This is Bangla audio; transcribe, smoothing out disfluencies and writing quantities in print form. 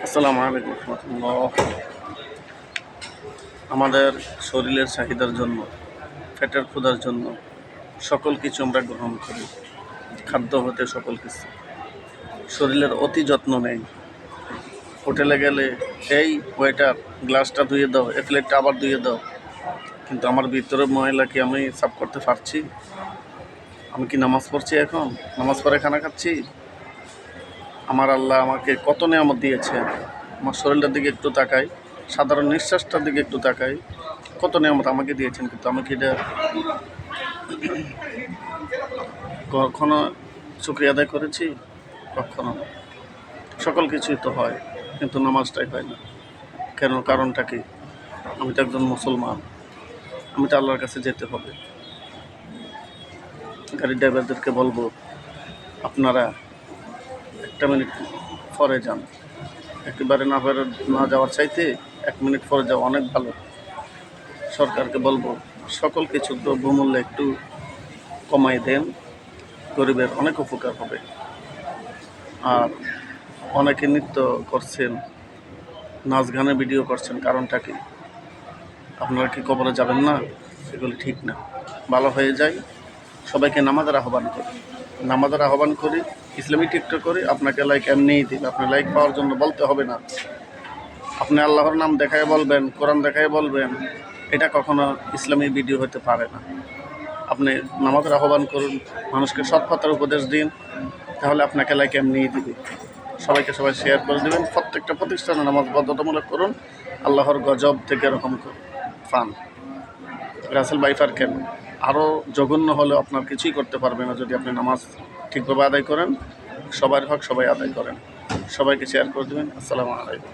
আসসালামু আলাইকুম রহমতুল্লাহ। আমাদের শরীরের চাহিদার জন্য, পেটের ক্ষুধার জন্য সকল কিছু আমরা গ্রহণ করি, খাদ্য হতে সকল কিছু। শরীরের অতি যত্ন নেই। হোটেলে গেলে এই ওয়েটার গ্লাসটা ধুয়ে দাও, এই প্লেটটা আবার ধুয়ে দাও, কিন্তু আমার ভিতরে ময়লা কি আমি সাফ করতে পারছি? আমি কি নামাজ পড়ছি? এখন নামাজ পড়ে খানা খাচ্ছি? আমার আল্লাহ আমাকে কত নিয়ামত দিয়েছে। আমার শরীরটার দিকে একটু তাকাই, সাধারণ নিঃশ্বাসটার দিকে একটু তাকাই, কত নিয়ামত আমাকে দিয়েছেন, কিন্তু আমি কি এটা কখনো শুকরিয়া আদায় করেছি? কখনো না। সকল কিছুই তো হয়, কিন্তু নামাজটাই হয় না কেন? কারণটা কি? আমি তো একজন মুসলমান, আমি তো আল্লাহর কাছে যেতে হবে। গাড়ির ড্রাইভারদেরকে বলবো, আপনারা 1 মিনিট পরে যান। একেবারে না যাওয়ার চাইতে 1 মিনিট পরে যাওয়া অনেক ভালো। সরকারকে বলবো, সকল কিছু দ্রব্যমূল্য একটু কমাই দেন, গরিবের অনেক উপকার হবে। আর অনেকে নৃত্য করছেন, নাচ গানের ভিডিও করছেন, কারণটা কি? আপনারা কি কবরে যাবেন না? সেগুলি ঠিক না। ভালো হয়ে যায়, সবাইকে নামাজের আহ্বান করি, ইসলামী টিকটক করি, আপনাকে লাইক এমনিই দিন। আপনি লাইক পাওয়ার জন্য বলতে হবে না, আপনি আল্লাহর নাম দেখায় বলবেন, কোরআন দেখায় বলবেন, এটা কখনো ইসলামী ভিডিও হতে পারে না। আপনি নামাজের আহ্বান করুন, মানুষকে সৎ পথের উপদেশ দিন, তাহলে আপনাকে লাইক এমনিই দিবে। সবাই শেয়ার করে দেবেন। প্রত্যেকটা প্রতিষ্ঠানে নামাজ বাধ্যতামূলক করুন, আল্লাহর গজব থেকে এরকম পান। রাসেল বাইফার কেন? আরও জঘন্য হলেও আপনার কিছুই করতে পারবে না যদি আপনি নামাজ ঠিকভাবে আদায় করেন। সবার হক সবাই আদায় করেন। সবাইকে শেয়ার করে দেবেন। আসসালামু আলাইকুম।